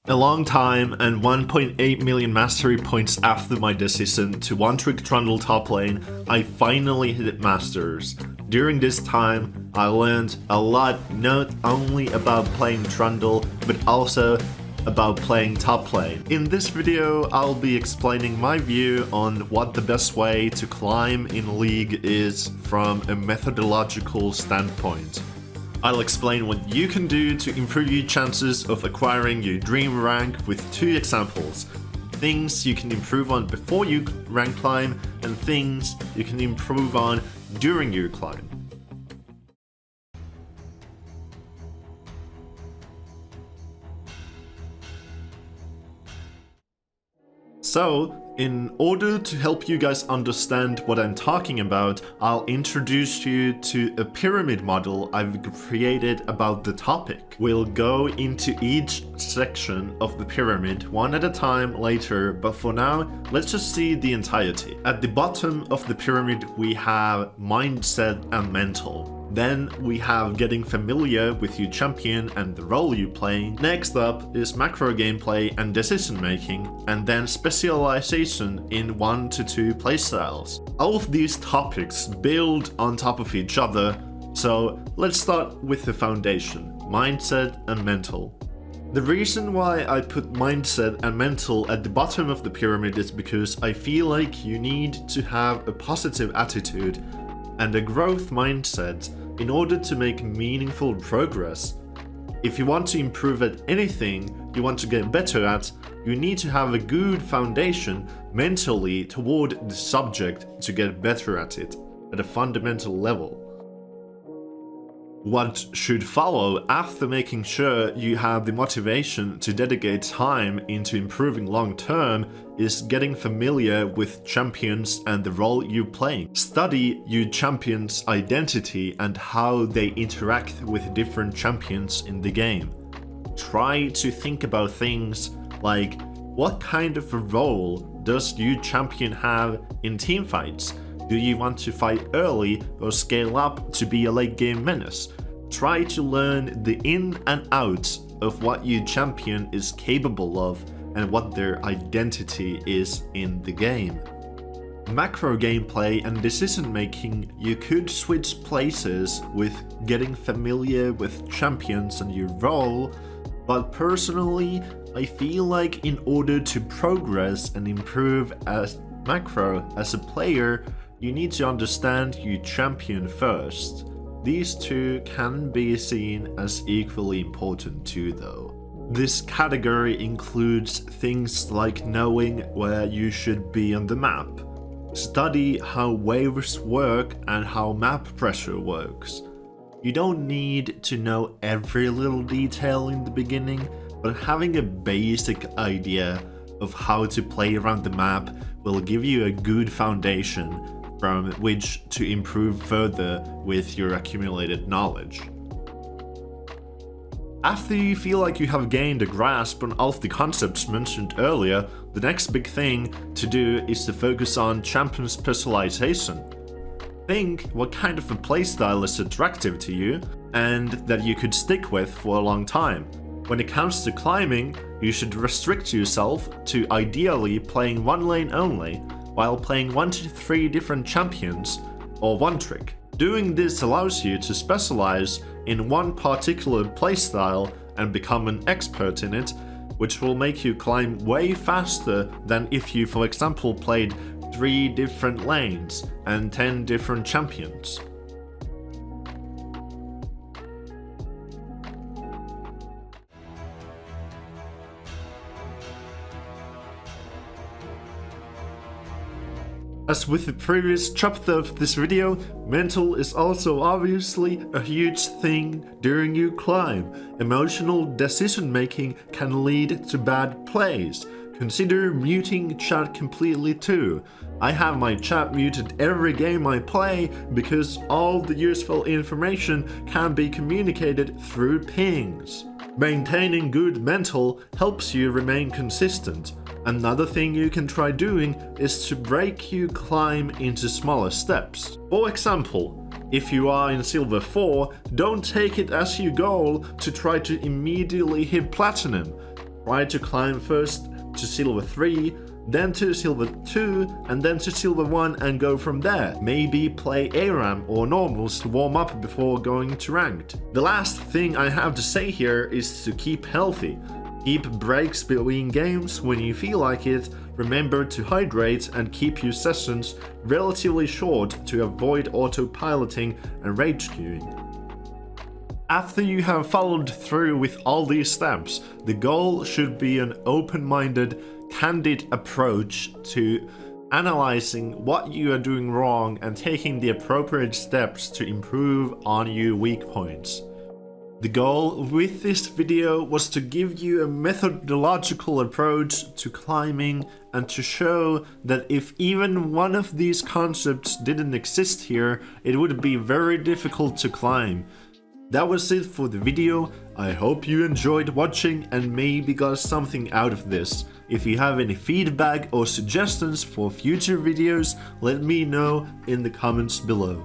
A long time and 1.8 million mastery points after my decision to one-trick trundle top lane, I finally hit Masters. During this time, I learned a lot not only about playing trundle, but also about playing top lane. In this video, I'll be explaining my view on what the best way to climb in League is from a methodological standpoint. I'll explain what you can do to improve your chances of acquiring your dream rank with 2 examples. Things you can improve on before you rank climb and things you can improve on during your climb. So, in order to help you guys understand what I'm talking about, I'll introduce you to a pyramid model I've created about the topic. We'll go into each section of the pyramid one at a time later, but for now, let's just see the entirety. At the bottom of the pyramid, we have mindset and mental. Then we have getting familiar with your champion and the role you're playing. Next up is macro gameplay and decision making, and then specialization in 1 to 2 playstyles. All of these topics build on top of each other, so let's start with the foundation, mindset and mental. The reason why I put mindset and mental at the bottom of the pyramid is because I feel like you need to have a positive attitude and a growth mindset in order to make meaningful progress. If you want to improve at anything you want to get better at, you need to have a good foundation mentally toward the subject to get better at it at a fundamental level. What should follow after making sure you have the motivation to dedicate time into improving long term is getting familiar with champions and the role you're playing. Study your champion's identity and how they interact with different champions in the game. Try to think about things like, what kind of a role does your champion have in teamfights? Do you want to fight early or scale up to be a late game menace? Try to learn the in and outs of what your champion is capable of and what their identity is in the game. Macro gameplay and decision making, you could switch places with getting familiar with champions and your role, but personally, I feel like in order to progress and improve as macro as a player, you need to understand your champion first. These two can be seen as equally important too though. This category includes things like knowing where you should be on the map. Study how waves work and how map pressure works. You don't need to know every little detail in the beginning, but having a basic idea of how to play around the map will give you a good foundation from which to improve further with your accumulated knowledge. After you feel like you have gained a grasp on all of the concepts mentioned earlier, the next big thing to do is to focus on champion specialization. Think what kind of a playstyle is attractive to you and that you could stick with for a long time. When it comes to climbing, you should restrict yourself to ideally playing one lane only, while playing 1 to 3 different champions or one trick. Doing this allows you to specialize in one particular playstyle and become an expert in it, which will make you climb way faster than if you, for example, played 3 different lanes and 10 different champions. As with the previous chapter of this video, mental is also obviously a huge thing during your climb. Emotional decision making can lead to bad plays. Consider muting chat completely too. I have my chat muted every game I play because all the useful information can be communicated through pings. Maintaining good mental helps you remain consistent. Another thing you can try doing is to break your climb into smaller steps. For example, if you are in Silver 4, don't take it as your goal to try to immediately hit Platinum. Try to climb first to silver 3, then to silver 2, and then to silver 1 and go from there. Maybe play ARAM or normals to warm up before going to ranked. The last thing I have to say here is to keep healthy. Keep breaks between games when you feel like it, remember to hydrate and keep your sessions relatively short to avoid autopiloting and rage queuing. After you have followed through with all these steps, the goal should be an open-minded, candid approach to analyzing what you are doing wrong and taking the appropriate steps to improve on your weak points. The goal with this video was to give you a methodological approach to climbing and to show that if even one of these concepts didn't exist here, it would be very difficult to climb. That was it for the video. I hope you enjoyed watching and maybe got something out of this. If you have any feedback or suggestions for future videos, let me know in the comments below.